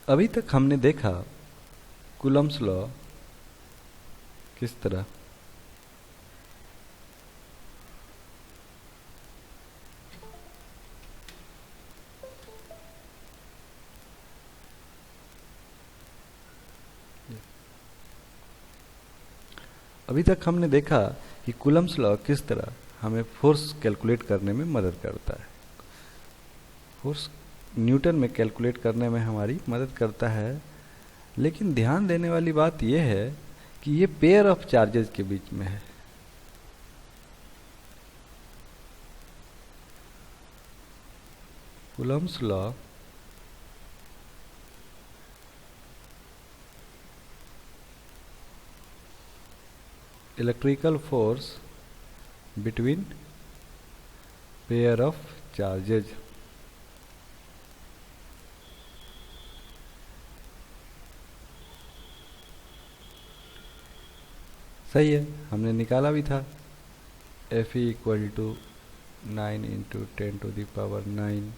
अभी तक हमने देखा कूलम्स लॉ किस तरह अभी तक हमने देखा कि कूलम्स लॉ किस तरह हमें फोर्स कैलकुलेट करने में मदद करता है। फोर्स न्यूटन में कैलकुलेट करने में हमारी मदद करता है, लेकिन ध्यान देने वाली बात यह है कि ये पेयर ऑफ चार्जेस के बीच में है। Coulomb's law electrical force between pair of charges. सही है, हमने निकाला भी था। F equal to 9 into 10⁻⁹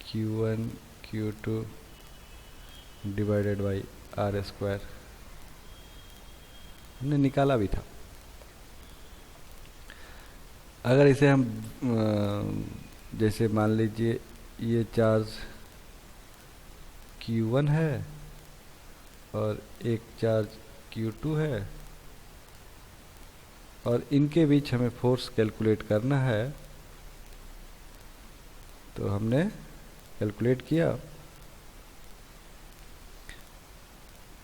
Q1 Q2 divided by R²। हमने निकाला भी था। अगर इसे हम जैसे मान लीजिए ये चार्ज Q1 है और एक चार्ज Q2 है और इनके बीच हमें फोर्स कैलकुलेट करना है, तो हमने कैलकुलेट किया।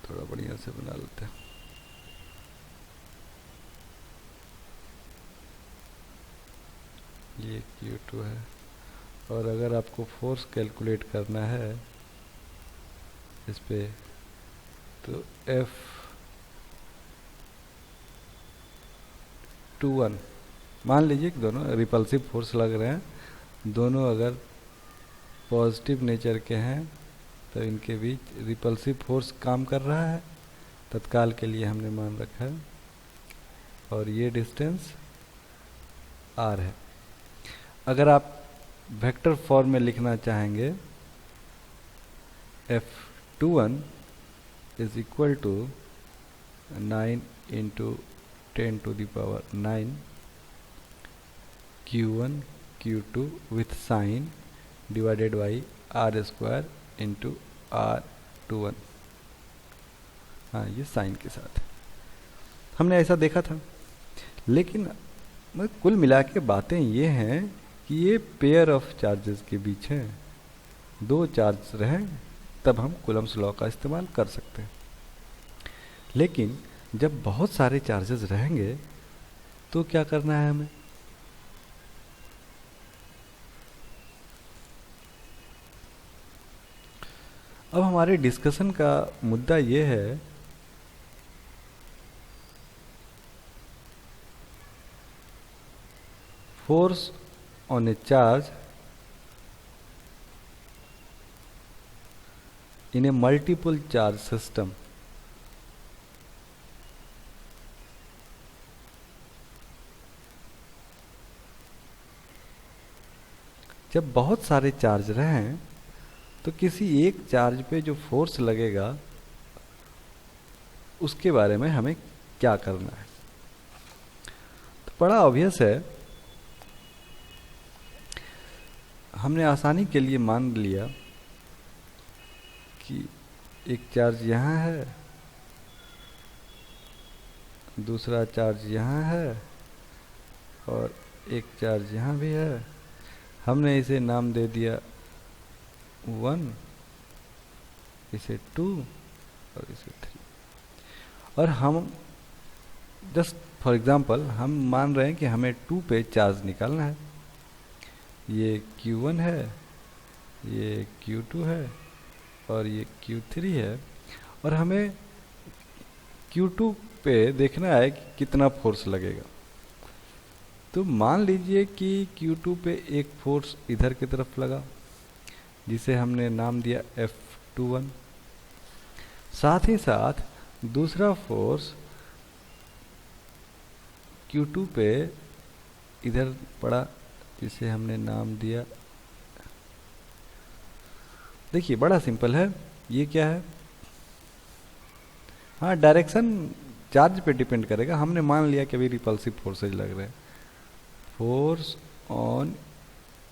थोड़ा बढ़िया से बना लेते हैं। ये Q2 है और अगर आपको फोर्स कैलकुलेट करना है इस पे, तो F21 मान लीजिए कि दोनों रिपल्सिव फोर्स लग रहे हैं, दोनों अगर पॉजिटिव नेचर के हैं तो इनके बीच रिपल्सिव फोर्स काम कर रहा है। तत्काल के लिए हमने मान रखा है और ये डिस्टेंस r है। अगर आप वेक्टर फॉर्म में लिखना चाहेंगे, F21 is equal to 9 into 10⁻⁹ Q1 Q2 with sign divided by R² into R21। हाँ, ये साइन के साथ हमने ऐसा देखा था। लेकिन कुल मिला के बातें ये हैं कि ये पेयर ऑफ चार्जेस के बीच है। दो चार्ज रहें तब हम कूलम्स लॉ का इस्तेमाल कर सकते हैं। लेकिन जब बहुत सारे चार्जेस रहेंगे तो क्या करना है हमें? अब हमारे डिस्कशन का मुद्दा ये है force on a charge in a multiple charge system। जब बहुत सारे चार्ज रहें तो किसी एक चार्ज पे जो फोर्स लगेगा उसके बारे में हमें क्या करना है। तो बड़ा ऑब्वियस है, हमने आसानी के लिए मान लिया कि एक चार्ज यहाँ है, दूसरा चार्ज यहाँ है और एक चार्ज यहाँ भी है। हमने इसे नाम दे दिया 1, इसे 2 और इसे 3। और हम जस्ट फॉर एग्जांपल हम मान रहे हैं कि हमें 2 पे चार्ज निकालना है। ये Q1 है, ये Q2 है और ये Q3 है, और हमें Q2 पे देखना है कि कितना फोर्स लगेगा। तो मान लीजिए कि Q2 पे एक फोर्स इधर की तरफ लगा जिसे हमने नाम दिया F21। साथ ही साथ दूसरा फोर्स Q2 पे इधर पड़ा जिसे हमने नाम दिया, देखिए बड़ा सिंपल है, ये क्या है? हाँ, डायरेक्शन चार्ज पे डिपेंड करेगा। हमने मान लिया कि अभी रिपल्सिव फोर्सेज लग रहे हैं। Force on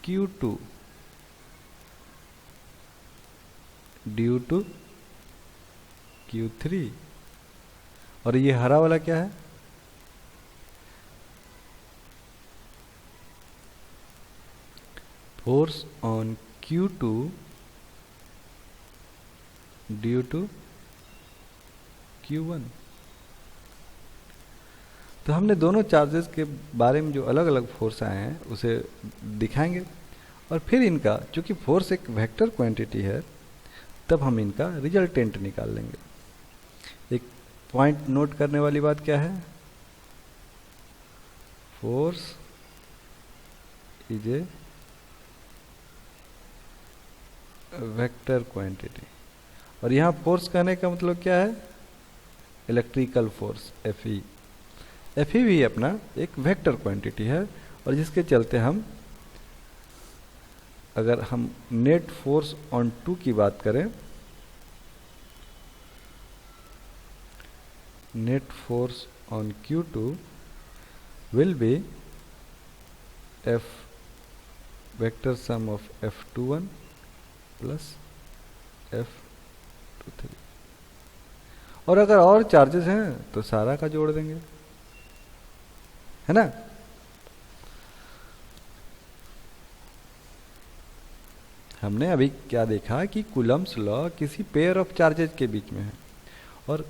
Q2 due to Q3। और ये हरा वाला क्या है? Force on Q2 due to Q1। तो हमने दोनों चार्जेस के बारे में जो अलग अलग फोर्स आए हैं उसे दिखाएंगे, और फिर इनका, चूंकि फोर्स एक वेक्टर क्वांटिटी है, तब हम इनका रिजल्टेंट निकाल लेंगे। एक पॉइंट नोट करने वाली बात क्या है? Force is a vector quantity. और यहाँ फोर्स कहने का मतलब क्या है? Electrical force Fe। Fe भी अपना एक वेक्टर क्वांटिटी है, और जिसके चलते हम, अगर हम नेट फोर्स ऑन 2 की बात करें, net force on Q2 will be F vector sum of F21 plus F23। और अगर और चार्जेस हैं तो सारा का जोड़ देंगे, है ना? हमने अभी क्या देखा कि कूलम्ब्स लॉ किसी पेयर ऑफ चार्जेस के बीच में है, और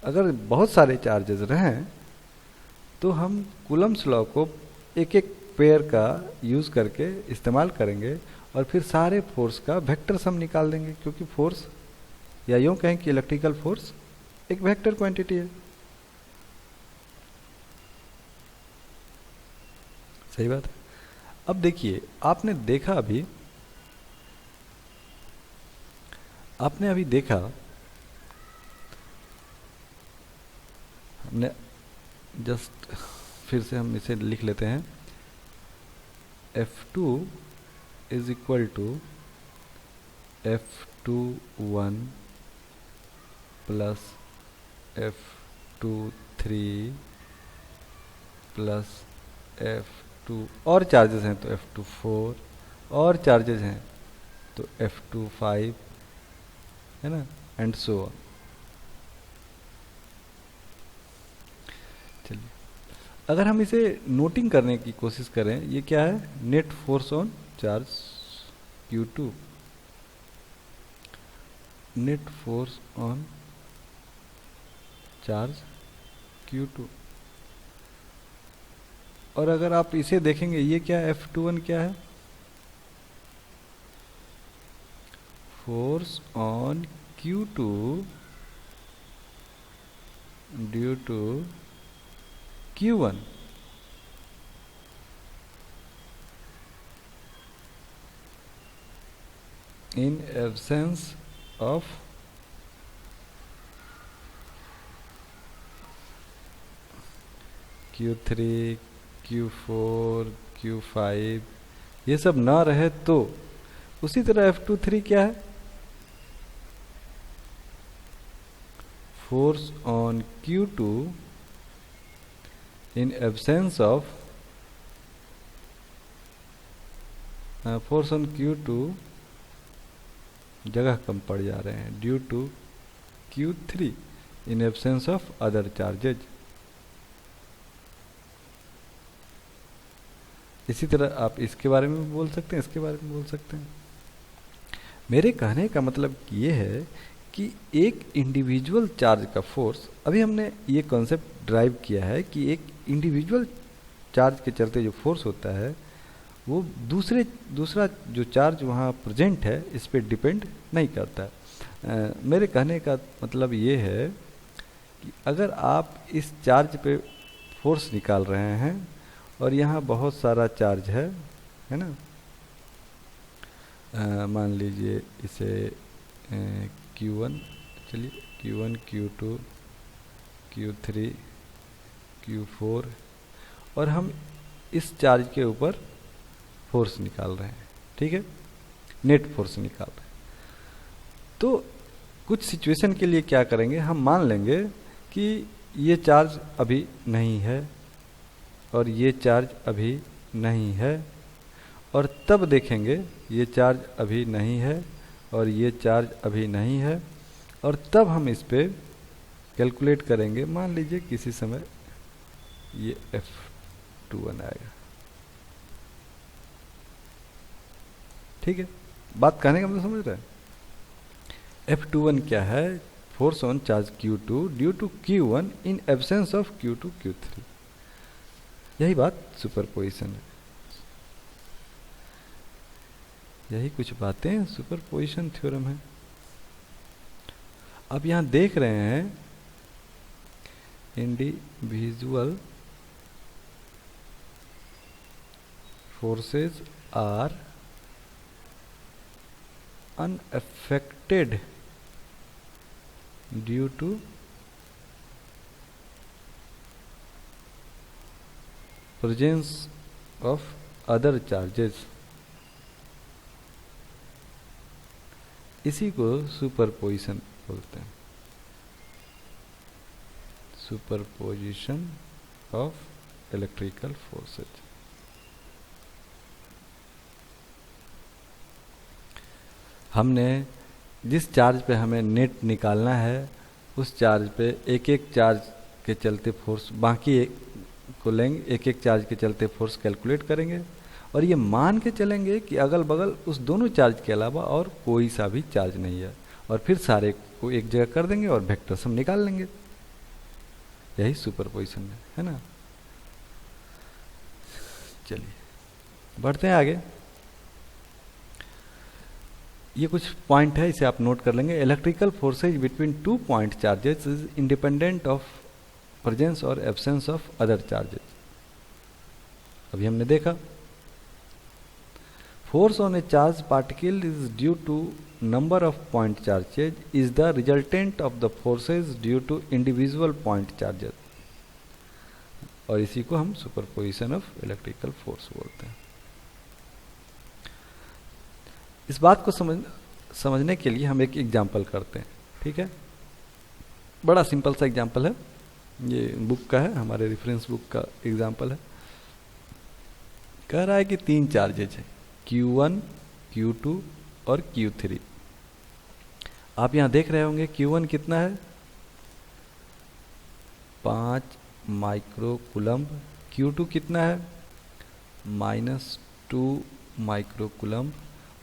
अगर बहुत सारे चार्जेस रहें तो हम कूलम्ब्स लॉ को एक एक पेयर का यूज करके इस्तेमाल करेंगे, और फिर सारे फोर्स का वेक्टर सम निकाल देंगे, क्योंकि फोर्स, या यूं कहें कि इलेक्ट्रिकल फोर्स एक वेक्टर क्वांटिटी है। सही बात है। अब देखिए, आपने अभी देखा, हमने जस्ट फिर से हम इसे लिख लेते हैं। F2 is equal to F21 plus F23 plus F2, और चार्जेस हैं तो F24, और चार्जेस हैं तो F25, है ना, एंड सो ऑन। चलिए, अगर हम इसे नोटिंग करने की कोशिश करें, ये क्या है? Net force on charge Q2, net force on charge Q2। और अगर आप इसे देखेंगे, ये क्या है? F21 क्या है? Force on Q2 due to Q1। In absence of Q3, Q4, Q5, ये सब ना रहे तो। उसी तरह F23 क्या है? Force on Q2 in absence of, force on Q2, जगह कम पड़ जा रहे हैं, due to Q3 in absence of other charges. इसी तरह आप इसके बारे में भी बोल सकते हैं, इसके बारे में बोल सकते हैं। मेरे कहने का मतलब ये है कि एक इंडिविजुअल चार्ज का फोर्स, अभी हमने ये कॉन्सेप्ट ड्राइव किया है कि एक इंडिविजुअल चार्ज के चलते जो फोर्स होता है वो दूसरा जो चार्ज वहाँ प्रेजेंट है इस पर डिपेंड नहीं करता। मेरे कहने का मतलब ये है कि अगर आप इस चार्ज पे फोर्स निकाल रहे हैं और यहाँ बहुत सारा चार्ज है ना, मान लीजिए इसे Q1, चलिए Q1, Q2, Q3, Q4, और हम इस चार्ज के ऊपर फोर्स निकाल रहे हैं, ठीक है, नेट फोर्स निकाल रहे हैं। तो कुछ सिचुएशन के लिए क्या करेंगे, हम मान लेंगे कि ये चार्ज अभी नहीं है और ये चार्ज अभी नहीं है, और तब देखेंगे ये चार्ज अभी नहीं है और ये चार्ज अभी नहीं है, और तब हम इस पे कैलकुलेट करेंगे। मान लीजिए किसी समय ये F21 आएगा। ठीक है, बात कहने का मतलब समझ रहे हैं। F21 क्या है? Force on charge Q2 due to Q1 in absence of Q2 Q3। यही बात सुपरपोजिशन है, यही कुछ बातें सुपरपोजिशन थ्योरम है। अब यहां देख रहे हैं individual forces are unaffected due to presence of other charges। इसी को सुपरपोजिशन बोलते हैं, सुपरपोजिशन ऑफ इलेक्ट्रिकल फोर्सेज। हमने जिस चार्ज पे हमें नेट निकालना है, उस चार्ज पे एक एक चार्ज के चलते फोर्स, बाकी को लेंगे, एक एक चार्ज के चलते फोर्स कैलकुलेट करेंगे, और ये मान के चलेंगे कि अगल बगल उस दोनों चार्ज के अलावा और कोई सा भी चार्ज नहीं है, और फिर सारे को एक जगह कर देंगे और वेक्टर सम निकाल लेंगे। यही सुपरपोजिशन है ना। चलिए बढ़ते हैं आगे। ये कुछ पॉइंट है, इसे आप नोट कर लेंगे। Electrical forces between two point charges is independent of presence और एब्सेंस ऑफ अदर चार्जेस। अभी हमने देखा force on a charge particle is due to number of point charges is the resultant of the forces due to individual point charges, और इसी को हम superposition of electrical force बोलते हैं। इस बात को समझने के लिए हम एक एग्जाम्पल करते हैं। ठीक है, बड़ा सिंपल सा एग्जाम्पल है, ये बुक का है, हमारे रेफरेंस बुक का एग्जाम्पल है। कह रहा है कि तीन चार्जेज हैं, Q1, Q2 और Q3। आप यहां देख रहे होंगे Q1 कितना है, 5 माइक्रो कूलम्ब। Q2 कितना है, -2 माइक्रो कूलम्ब।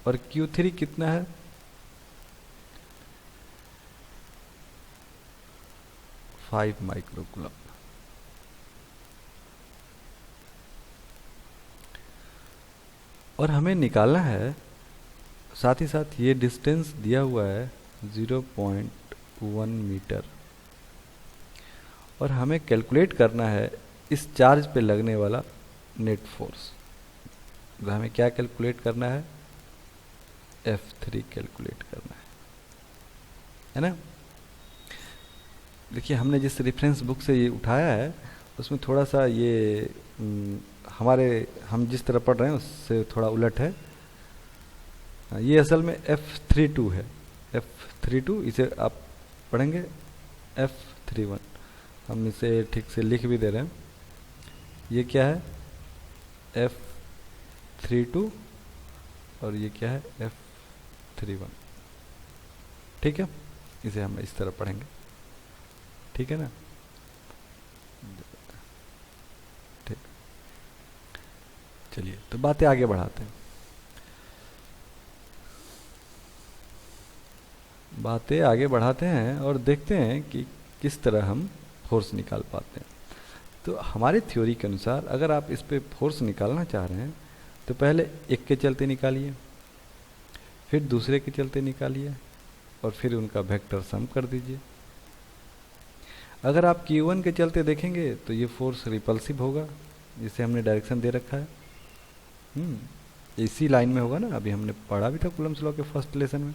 और Q3 कितना है, 5 माइक्रो कूलम्ब। और हमें निकालना है, साथ ही साथ ये डिस्टेंस दिया हुआ है 0.1 मीटर, और हमें कैलकुलेट करना है इस चार्ज पे लगने वाला नेट फोर्स। तो हमें क्या कैलकुलेट करना है, F3 कैलकुलेट करना है ना। देखिए हमने जिस रेफरेंस बुक से ये उठाया है उसमें थोड़ा सा ये हम जिस तरह पढ़ रहे हैं उससे थोड़ा उलट है। ये असल में F32 है, F32, इसे आप पढ़ेंगे F31। हम इसे ठीक से लिख भी दे रहे हैं। ये क्या है, F32, और ये क्या है, F31। ठीक है, इसे हम इस तरह पढ़ेंगे। ठीक है ना, ठीक। चलिए तो बातें आगे बढ़ाते हैं। बातें आगे बढ़ाते हैं और देखते हैं कि किस तरह हम फोर्स निकाल पाते हैं। तो हमारे थ्योरी के अनुसार अगर आप इस पे फोर्स निकालना चाह रहे हैं तो पहले एक के चलते निकालिए, फिर दूसरे के चलते निकालिए, और फिर उनका वेक्टर सम कर दीजिए। अगर आप Q1 के चलते देखेंगे तो ये फोर्स रिपल्सिव होगा, जिसे हमने डायरेक्शन दे रखा है। इसी लाइन में होगा ना, अभी हमने पढ़ा भी था कूलम्ब्स लॉ के फर्स्ट लेसन में।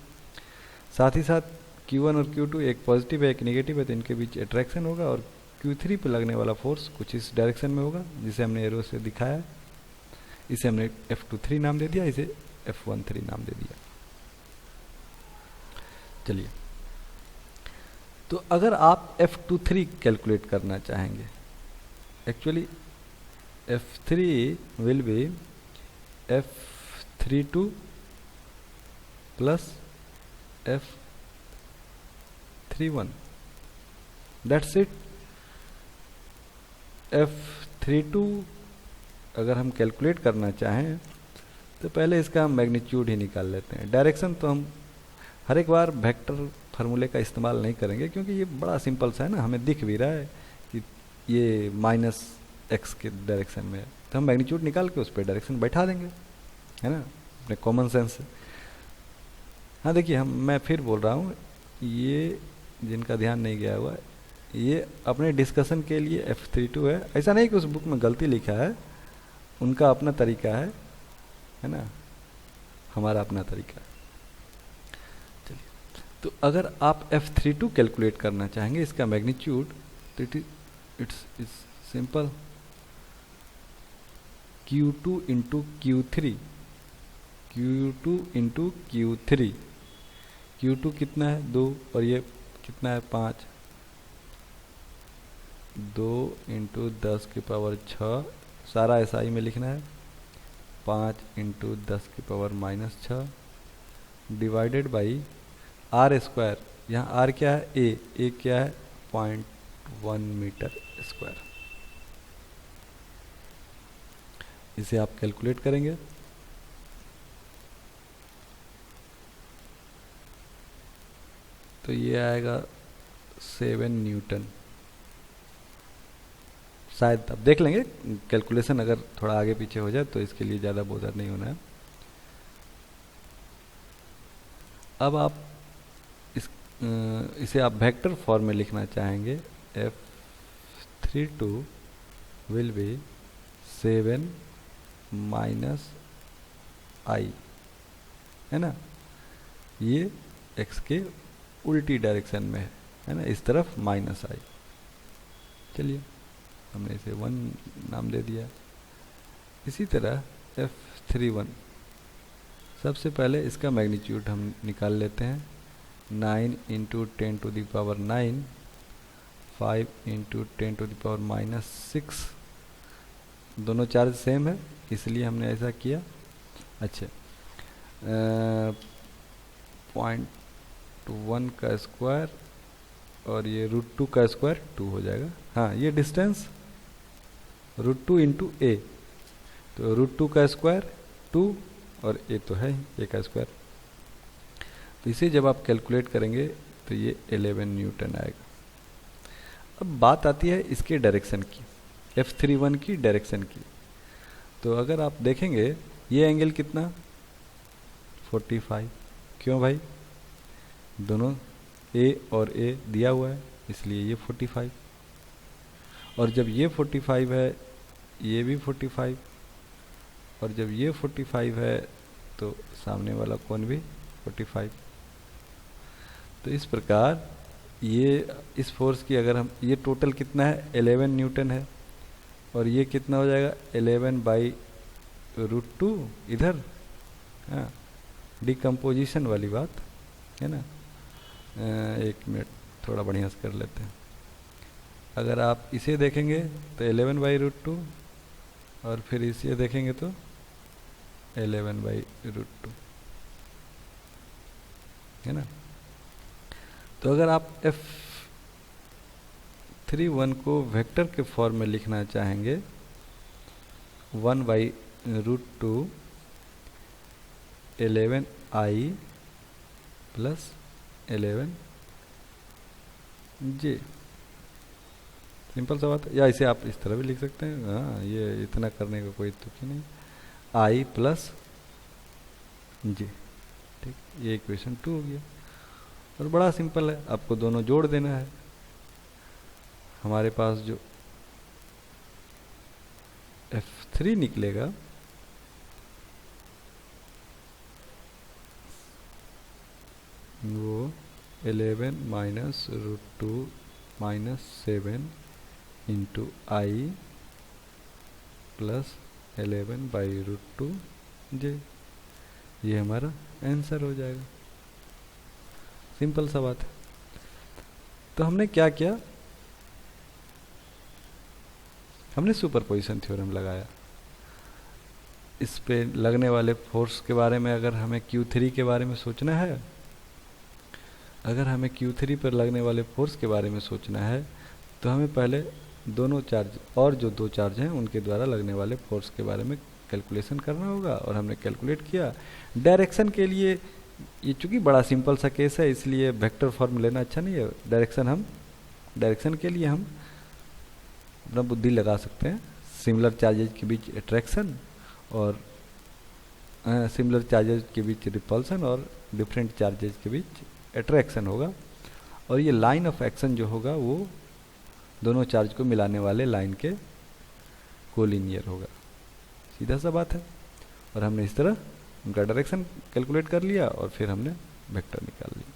साथ ही साथ Q1 और Q2 एक पॉजिटिव है एक नेगेटिव है, तो इनके बीच अट्रैक्शन होगा, और Q3 पे लगने वाला फोर्स कुछ इस डायरेक्शन में होगा, जिसे हमने एरो से दिखाया है। इसे हमने F23 नाम दे दिया, इसे F13 नाम दे दिया। चलिए तो अगर आप F23 कैलकुलेट करना चाहेंगे, actually F3 will be F32 plus F31, that's it. F32 अगर हम कैलकुलेट करना चाहें तो पहले इसका हम मैग्नीट्यूड ही निकाल लेते हैं। डायरेक्शन तो हम हर एक बार वेक्टर फार्मूले का इस्तेमाल नहीं करेंगे, क्योंकि ये बड़ा सिंपल सा है ना, हमें दिख भी रहा है कि ये माइनस एक्स के डायरेक्शन में है, तो हम मैग्नीट्यूड निकाल के उस पर डायरेक्शन बैठा देंगे, है ना, अपने कॉमन सेंस से। हाँ देखिए, मैं फिर बोल रहा हूँ, ये जिनका ध्यान नहीं गया हुआ, ये अपने डिस्कशन के लिए F32 है, ऐसा नहीं कि उस बुक में गलती लिखा है, उनका अपना तरीका है ना, हमारा अपना तरीका है। चलिए, तो अगर आप F32 कैलकुलेट करना चाहेंगे इसका मैग्नीट्यूड, तो it's simple, Q2 into Q3, Q2 into Q3, Q2 कितना है 2 और ये कितना है 5, 2 इंटू 10 की पावर 6, सारा SI में लिखना है, 5 इंटू 10 की power -6 divided by R square. यहाँ R क्या है, A क्या है 0.1 मीटर स्क्वायर। इसे आप कैलकुलेट करेंगे तो ये आएगा 7 न्यूटन। शायद अब देख लेंगे, कैलकुलेशन अगर थोड़ा आगे पीछे हो जाए तो इसके लिए ज़्यादा बोझर नहीं होना है। अब आप इसे आप वेक्टर फॉर्म में लिखना चाहेंगे, F32 विल बी 7 माइनस आई, है ना, ये x के उल्टी डायरेक्शन में है ना, इस तरफ -i। चलिए, हमने इसे 1 नाम दे दिया। इसी तरह F31, सबसे पहले इसका मैग्नीट्यूड हम निकाल लेते हैं, 9 into 10 to the power 9, 5 into 10 to the power -6, दोनों चार्ज सेम है इसलिए हमने ऐसा किया। अच्छा, 0.1 का स्क्वायर और ये √2 का स्क्वायर 2 हो जाएगा। हाँ, ये डिस्टेंस √2 इंटू ए, तो √2 का स्क्वायर 2 और ए तो है ही, ए का स्क्वायर। तो इसे जब आप कैलकुलेट करेंगे तो ये 11 न्यूटन आएगा। अब बात आती है इसके डायरेक्शन की, F31 की डायरेक्शन की। तो अगर आप देखेंगे ये एंगल कितना 45, क्यों भाई, दोनों A और A दिया हुआ है इसलिए ये 45, और जब ये 45 है ये भी 45, और जब ये 45 है तो सामने वाला कोण भी 45। तो इस प्रकार ये इस फोर्स की अगर हम, ये टोटल कितना है 11 न्यूटन है, और ये कितना हो जाएगा 11 बाई √2 इधर। हाँ, डिकम्पोजिशन वाली बात है ना। एक मिनट थोड़ा बढ़िया से कर लेते हैं। अगर आप इसे देखेंगे तो 11 बाई √2, और फिर इसे देखेंगे तो 11 बाई √2, है ना। तो अगर आप F31 को वेक्टर के फॉर्म में लिखना चाहेंगे, 1 by √2 11i plus 11j, simple सा बात है। या इसे आप इस तरह भी लिख सकते हैं, हाँ, ये इतना करने का कोई तुक ही नहीं, i प्लस j, ठीक, ये इक्वेशन 2 हो गया। और बड़ा सिंपल है, आपको दोनों जोड़ देना है। हमारे पास जो F3 निकलेगा वो 11 minus √2 minus 7 into I plus 11 by √2 जे, ये हमारा आंसर हो जाएगा। सिंपल सा बात है। तो हमने क्या किया, हमने सुपरपोजिशन थ्योरम लगाया। इस पे लगने वाले फोर्स के बारे में अगर हमें Q3 के बारे में सोचना है, अगर हमें Q3 पर लगने वाले फोर्स के बारे में सोचना है, तो हमें पहले दोनों चार्ज और जो दो चार्ज हैं उनके द्वारा लगने वाले फोर्स के बारे में कैलकुलेशन करना होगा। और हमने कैलकुलेट किया। डायरेक्शन के लिए ये चूँकि बड़ा सिंपल सा केस है, इसलिए वेक्टर फॉर्म लेना अच्छा नहीं है। डायरेक्शन के लिए हम अपना बुद्धि लगा सकते हैं। सिमिलर चार्जेज के बीच अट्रैक्शन और सिमिलर चार्जेज के बीच रिपल्सन और डिफरेंट चार्जेज के बीच अट्रैक्शन होगा। और ये लाइन ऑफ एक्शन जो होगा वो दोनों चार्ज को मिलाने वाले लाइन के कोलिनियर होगा। सीधा सा बात है। और हमने इस तरह उनका डायरेक्शन कैलकुलेट कर लिया और फिर हमने वेक्टर निकाल लिया।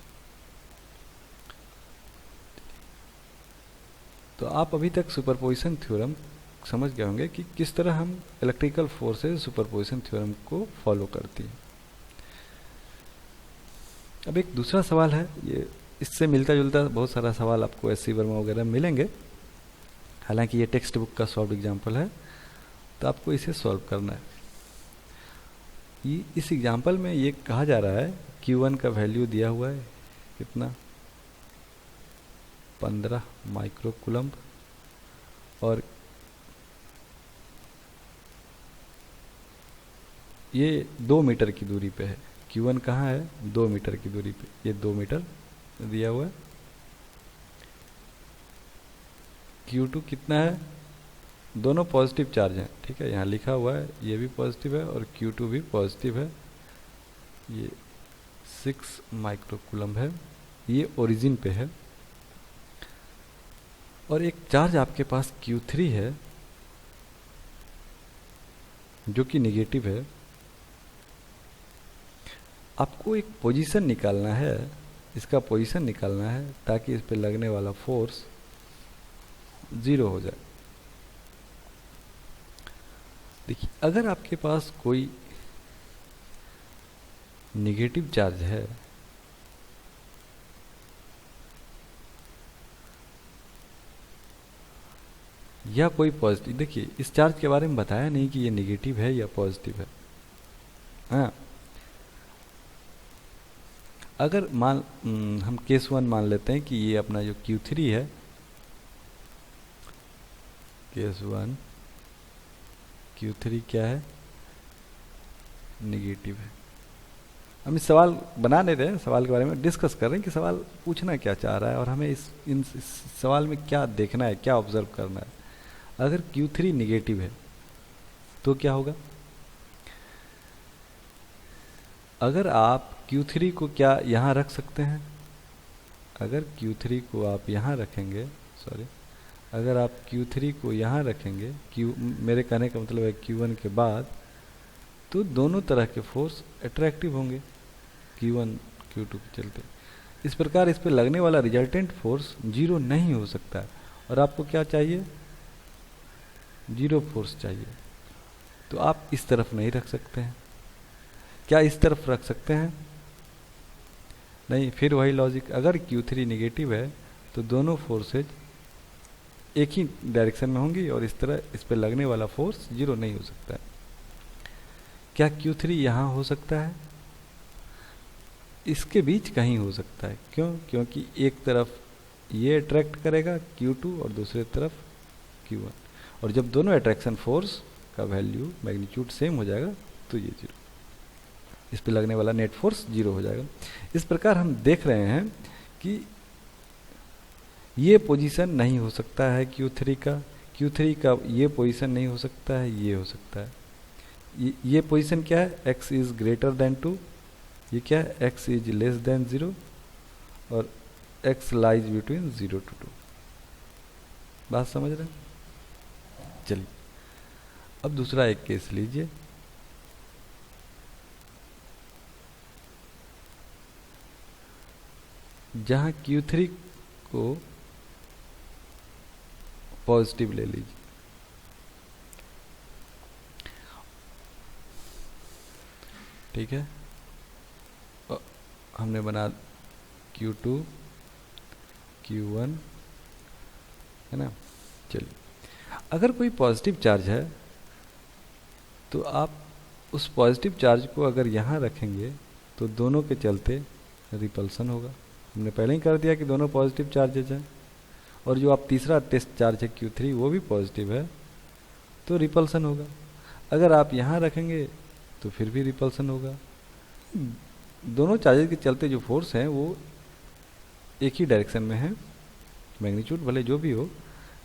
तो आप अभी तक सुपरपोजिशन थ्योरम समझ गए होंगे कि किस तरह हम इलेक्ट्रिकल फोर्सेज सुपरपोजिशन थ्योरम को फॉलो करती हैं। अब एक दूसरा सवाल है, ये इससे मिलता जुलता बहुत सारा सवाल आपको एस सी वर्मा वगैरह मिलेंगे। हालांकि ये टेक्स्ट बुक का सॉल्व एग्जाम्पल है, तो आपको इसे सॉल्व करना है। इस एग्जाम्पल में ये कहा जा रहा है Q1 का वैल्यू दिया हुआ है कितना, 15 माइक्रोकूलम्ब, और ये 2 मीटर की दूरी पे है। Q1 कहाँ है, 2 मीटर की दूरी पे, ये 2 मीटर दिया हुआ है। Q2 कितना है, दोनों पॉजिटिव चार्ज हैं, ठीक है, यहाँ लिखा हुआ है, ये भी पॉजिटिव है और Q2 भी पॉजिटिव है। ये 6 माइक्रोकूलम्ब है, ये ओरिजिन पे है। और एक चार्ज आपके पास Q3 है जो कि निगेटिव है। आपको एक पोजीशन निकालना है, इसका पोजीशन निकालना है ताकि इस पे लगने वाला फोर्स 0 हो जाए। देखिए, अगर आपके पास कोई निगेटिव चार्ज है या कोई पॉजिटिव, देखिए इस चार्ज के बारे में बताया नहीं कि ये निगेटिव है या पॉजिटिव है। हाँ, अगर हम केस 1 मान लेते हैं कि ये अपना जो Q3 है, केस 1 Q3 क्या है, निगेटिव है। हम इस सवाल बना नहीं रहे, सवाल के बारे में डिस्कस कर रहे हैं कि सवाल पूछना क्या चाह रहा है और हमें इस सवाल में क्या देखना है, क्या ऑब्जर्व करना है। अगर Q3 निगेटिव है तो क्या होगा, अगर आप Q3 को क्या यहाँ रख सकते हैं, अगर Q3 को आप यहाँ रखेंगे, अगर आप Q3 को यहाँ रखेंगे, मेरे कहने का मतलब है Q1 के बाद, तो दोनों तरह के फोर्स अट्रैक्टिव होंगे Q1 Q2 के चलते। इस प्रकार इस पर लगने वाला रिजल्टेंट फोर्स 0 नहीं हो सकता है। और आपको क्या चाहिए, 0 फोर्स चाहिए। तो आप इस तरफ नहीं रख सकते हैं। क्या इस तरफ रख सकते हैं, नहीं। फिर वही लॉजिक, अगर Q3 निगेटिव है तो दोनों फोर्सेज एक ही डायरेक्शन में होंगी और इस तरह इस पर लगने वाला फोर्स 0 नहीं हो सकता है। क्या Q3 यहाँ हो सकता है, इसके बीच कहीं हो सकता है। क्यों, क्योंकि एक तरफ ये अट्रैक्ट करेगा Q2 और दूसरे तरफ Q1, और जब दोनों अट्रैक्शन फोर्स का वैल्यू मैग्नीट्यूड सेम हो जाएगा तो ये 0, इस पे लगने वाला नेट फोर्स 0 हो जाएगा। इस प्रकार हम देख रहे हैं कि ये पोजीशन नहीं हो सकता है Q3 का ये पोजीशन नहीं हो सकता है, ये हो सकता है। ये पोजीशन क्या है, x इज ग्रेटर देन 2, ये क्या है, x इज लेस देन 0, और x लाइज बिटवीन 0 to 2। बात समझ रहे हैं। चलिए अब दूसरा एक केस लीजिए। जहां Q3 को पॉजिटिव ले लीजिए, ठीक है। हमने बना Q2 Q1, है ना। चलिए, अगर कोई पॉजिटिव चार्ज है तो आप उस पॉजिटिव चार्ज को अगर यहाँ रखेंगे तो दोनों के चलते रिपल्सन होगा। हमने पहले ही कर दिया कि दोनों पॉजिटिव चार्जेज हैं, और जो आप तीसरा टेस्ट चार्ज है Q3 वो भी पॉजिटिव है, तो रिपल्सन होगा। अगर आप यहाँ रखेंगे तो फिर भी रिपल्सन होगा। दोनों चार्जेज के चलते जो फोर्स हैं वो एक ही डायरेक्शन में है, मैग्नीट्यूड भले जो भी हो,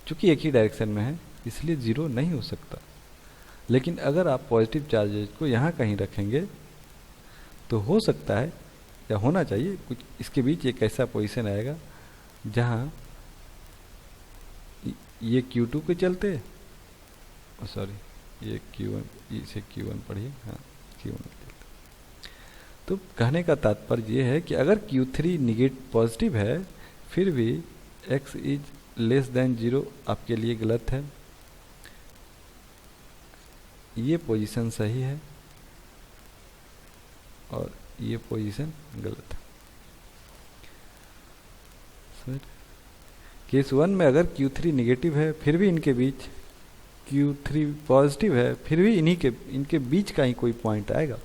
चूँकि एक ही डायरेक्शन में है इसलिए ज़ीरो नहीं हो सकता। लेकिन अगर आप पॉजिटिव चार्जेज को यहाँ कहीं रखेंगे तो हो सकता है, या होना चाहिए, कुछ इसके बीच एक ऐसा पोजीशन आएगा जहाँ ये Q2 के चलते, सॉरी ये Q1, इसे Q1 पढ़िए, हाँ Q1 के चलते। तो कहने का तात्पर्य ये है कि अगर Q3 पॉजिटिव है फिर भी x इज लेस देन 0 आपके लिए गलत है, ये पोजीशन सही है और ये पोजीशन गलत है। केस 1 में अगर Q3 निगेटिव है फिर भी इनके बीच Q3 पॉजिटिव है, फिर भी इनके बीच का ही कोई पॉइंट आएगा।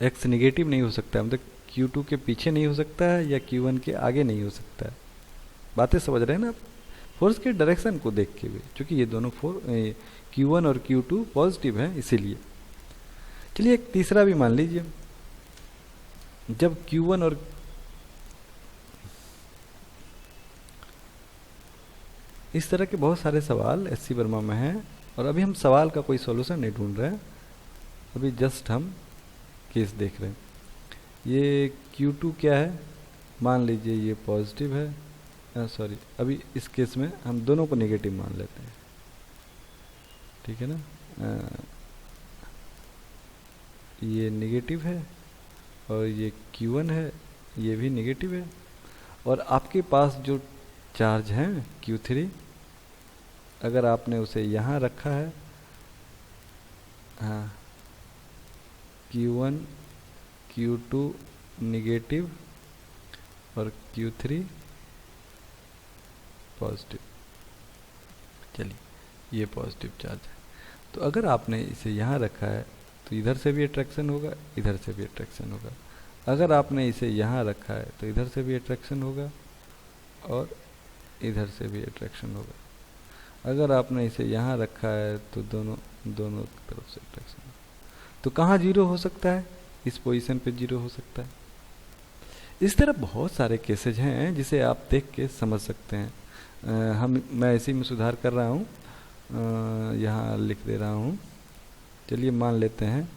x निगेटिव नहीं हो सकता है, मतलब Q2 के पीछे नहीं हो सकता है या Q1 के आगे नहीं हो सकता है। बातें समझ रहे हैं ना आप, फोर्स के डायरेक्शन को देख के भी, क्योंकि ये दोनों Q1 और Q2 पॉजिटिव है इसीलिए। चलिए एक तीसरा भी मान लीजिए, जब Q1 और इस तरह के बहुत सारे सवाल SC वर्मा में हैं, और अभी हम सवाल का कोई सॉल्यूशन नहीं ढूंढ रहे हैं, अभी जस्ट हम केस देख रहे हैं। ये Q2 क्या है, मान लीजिए ये पॉजिटिव है, सॉरी अभी इस केस में हम दोनों को नेगेटिव मान लेते हैं, ठीक है ना। ये नेगेटिव है और ये Q1 है, ये भी नेगेटिव है, और आपके पास जो चार्ज है Q3, अगर आपने उसे यहाँ रखा है, हाँ Q1 Q2 नेगेटिव और Q3 पॉजिटिव, चलिए ये पॉजिटिव चार्ज है। तो अगर आपने इसे यहाँ रखा है तो इधर से भी अट्रैक्शन होगा, इधर से भी अट्रैक्शन होगा। अगर आपने इसे यहाँ रखा है तो इधर से भी अट्रैक्शन होगा और इधर से भी अट्रैक्शन होगा। अगर आपने इसे यहाँ रखा है तो दोनों तरफ से अट्रैक्शन होगा। तो कहाँ जीरो हो सकता है, इस पोजीशन पे जीरो हो सकता है। इस तरह बहुत सारे केसेज हैं जिसे आप देख के समझ सकते हैं। मैं इसी में सुधार कर रहा हूँ, यहाँ लिख दे रहा हूँ। चलिए मान लेते हैं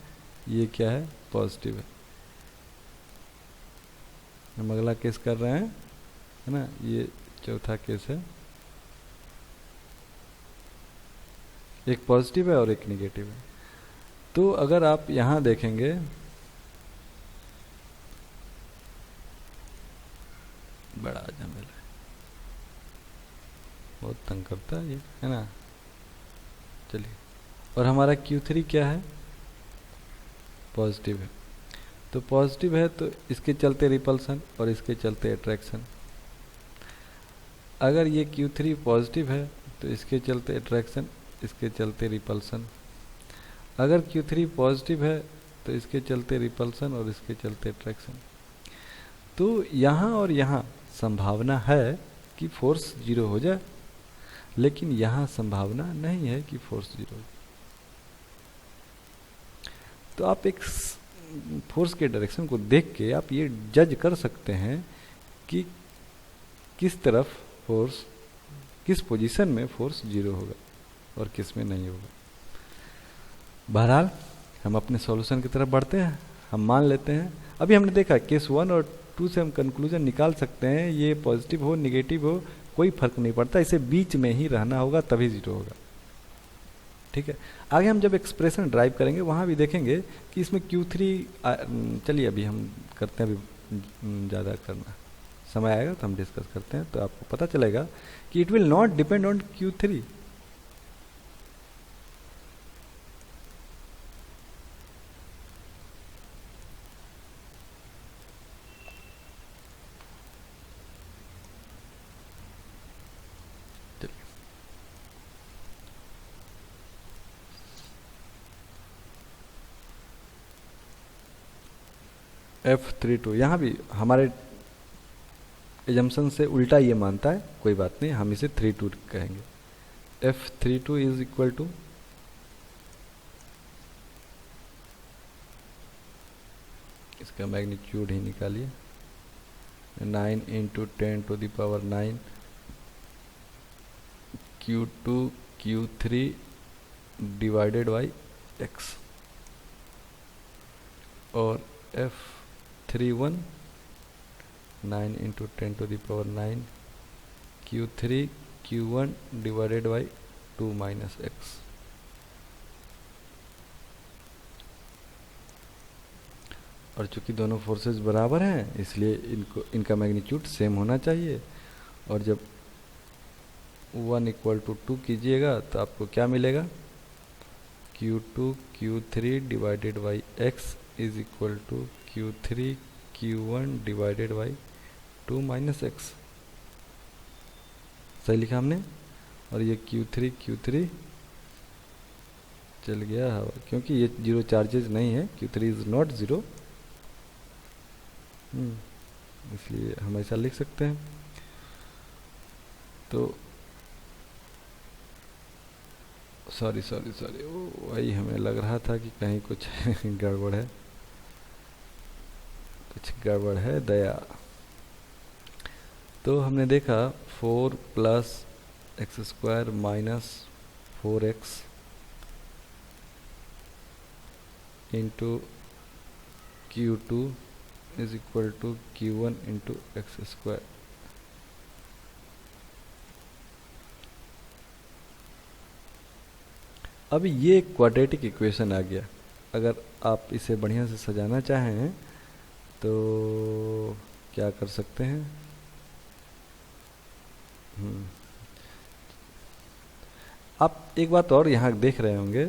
ये क्या है, पॉजिटिव है। हम अगला केस कर रहे हैं, है ना, ये चौथा केस है। एक पॉजिटिव है और एक नेगेटिव है। तो अगर आप यहाँ देखेंगे, बड़ा झमेला है, बहुत तंग करता है ये, है ना। चलिए, और हमारा Q3 क्या है, पॉजिटिव है। तो पॉजिटिव है तो इसके चलते रिपल्सन और इसके चलते अट्रैक्शन। अगर ये Q3 पॉजिटिव है तो इसके चलते अट्रैक्शन, इसके चलते रिपल्सन। अगर Q3 पॉजिटिव है तो इसके चलते रिपल्सन और इसके चलते अट्रैक्शन। तो यहाँ और यहाँ संभावना है कि फोर्स जीरो हो जाए, लेकिन यहाँ संभावना नहीं है कि फोर्स जीरो हो। तो आप एक फोर्स के डायरेक्शन को देख के आप ये जज कर सकते हैं कि किस तरफ फोर्स, किस पोजीशन में फोर्स जीरो होगा और किस में नहीं होगा। बहरहाल हम अपने सॉल्यूशन की तरफ बढ़ते हैं। हम मान लेते हैं, अभी हमने देखा केस 1 और 2 से हम कंक्लूजन निकाल सकते हैं, ये पॉजिटिव हो नेगेटिव हो कोई फर्क नहीं पड़ता, इसे बीच में ही रहना होगा तभी जीरो होगा। ठीक है, आगे हम जब एक्सप्रेशन ड्राइव करेंगे वहाँ भी देखेंगे कि इसमें Q3, चलिए अभी हम करते हैं, अभी ज़्यादा करना समय आएगा तो हम डिस्कस करते हैं, तो आपको पता चलेगा कि it will not depend on Q3। F32 यहाँ भी हमारे एजम्पशन से उल्टा ये मानता है, कोई बात नहीं, हम इसे 32 कहेंगे। F32 इज इक्वल टू, इसका मैग्नीट्यूड ही निकालिए, 9 into 10⁹ Q2 Q3 divided by x, और F31 9 into 10⁹ Q3 Q1 divided by 2 minus x। और चूंकि दोनों फोर्सेस बराबर हैं इसलिए इनका मैग्नीट्यूड सेम होना चाहिए। और जब 1 = 2 कीजिएगा तो आपको क्या मिलेगा, Q2 Q3 divided by x is equal to Q3 Q1 divided by 2 minus x। सही लिखा हमने। और ये Q3 चल गया हवा, क्योंकि ये जीरो चार्जेस नहीं है, Q3 इज नॉट ज़ीरो, इसलिए हम ऐसा लिख सकते हैं। तो सॉरी वही हमें लग रहा था कि कहीं कुछ गड़बड़ है, दया। तो हमने देखा 4 + x² minus 4x into Q2 is equal to Q1 into x²। अब ये एक क्वाड्रेटिक इक्वेशन आ गया। अगर आप इसे बढ़िया से सजाना चाहें तो क्या कर सकते हैं, आप एक बात और यहाँ देख रहे होंगे,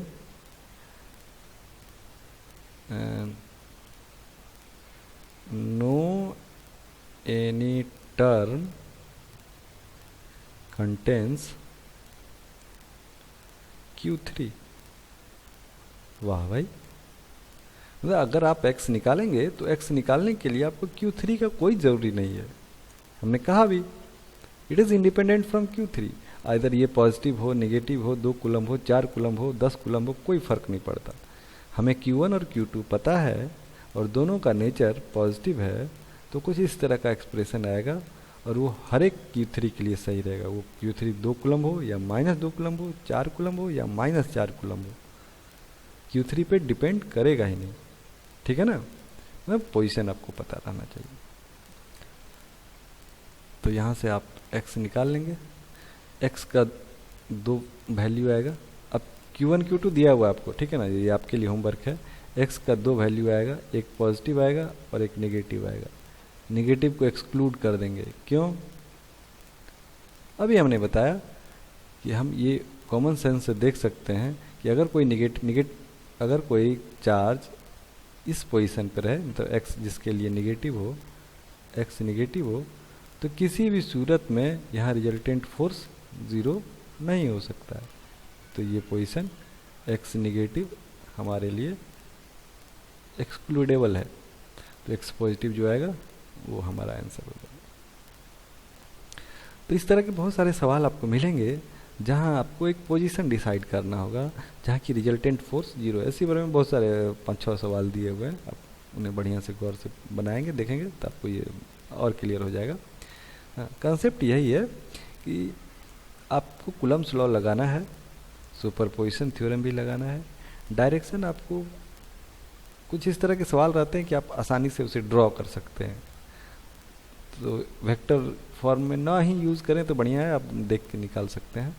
no any term contains Q3। वाह भाई, मतलब अगर आप x निकालेंगे तो x निकालने के लिए आपको Q3 का कोई ज़रूरी नहीं है। हमने कहा भी it is independent from Q3। Either ये पॉजिटिव हो, नेगेटिव हो, 2 कूलम हो, 4 कूलम हो, 10 कूलम हो, कोई फ़र्क नहीं पड़ता। हमें Q1 और Q2 पता है और दोनों का नेचर पॉजिटिव है, तो कुछ इस तरह का एक्सप्रेशन आएगा और वो हर एक Q3 के लिए सही रहेगा। वो Q3 2 कूलम हो या -2 कूलम हो, 4 कूलम हो या -4 कूलम हो, Q3 पे डिपेंड करेगा ही नहीं। ठीक है ना, मतलब पोजीशन आपको पता रहना चाहिए। तो यहाँ से आप x निकाल लेंगे, x का 2 वैल्यू आएगा। अब Q1 Q2 दिया हुआ है आपको, ठीक है ना, ये आपके लिए होमवर्क है। x का 2 वैल्यू आएगा, एक पॉजिटिव आएगा और एक नेगेटिव आएगा। नेगेटिव को एक्सक्लूड कर देंगे, क्यों? अभी हमने बताया कि हम ये कॉमन सेंस से देख सकते हैं कि अगर कोई अगर कोई चार्ज इस पोजीशन पर है, मतलब x जिसके लिए नेगेटिव हो, x नेगेटिव हो, तो किसी भी सूरत में यहाँ रिजल्टेंट फोर्स 0 नहीं हो सकता है। तो ये पोजीशन x नेगेटिव हमारे लिए एक्सक्लूडेबल है। तो x पॉजिटिव जो आएगा वो हमारा आंसर होगा। तो इस तरह के बहुत सारे सवाल आपको मिलेंगे जहां आपको एक पोजीशन डिसाइड करना होगा जहां की रिजल्टेंट फोर्स 0 है। इसी बारे में बहुत सारे 5-6 सवाल दिए हुए हैं, आप उन्हें बढ़िया से गौर से बनाएंगे, देखेंगे तो आपको ये और क्लियर हो जाएगा। कंसेप्ट यही है कि आपको कूलम्स लॉ लगाना है, सुपरपोजिशन थ्योरम भी लगाना है। डायरेक्शन आपको कुछ इस तरह के सवाल रहते हैं कि आप आसानी से उसे ड्रॉ कर सकते हैं, तो वेक्टर फॉर्म में ना ही यूज़ करें तो बढ़िया है, आप देख के निकाल सकते हैं।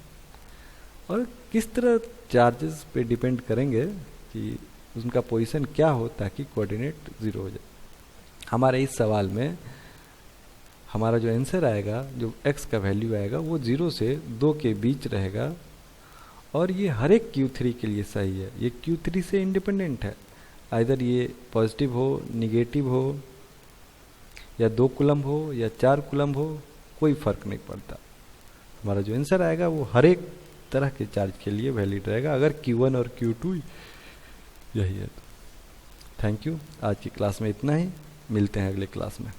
और किस तरह चार्जेस पे डिपेंड करेंगे कि उनका पोजीशन क्या हो ताकि कोऑर्डिनेट 0 हो जाए। हमारे इस सवाल में हमारा जो आंसर आएगा, जो x का वैल्यू आएगा, वो 0 से 2 के बीच रहेगा और ये हर एक Q3 के लिए सही है। ये Q3 से इंडिपेंडेंट है, आइदर ये पॉजिटिव हो, निगेटिव हो, या 2 कूलम हो या 4 कूलम हो, कोई फर्क नहीं पड़ता। हमारा जो आंसर आएगा वो हर एक तरह के चार्ज के लिए वैलिड रहेगा अगर Q1 और Q2 यही है तो। थैंक यू, आज की क्लास में इतना ही। मिलते हैं अगले क्लास में।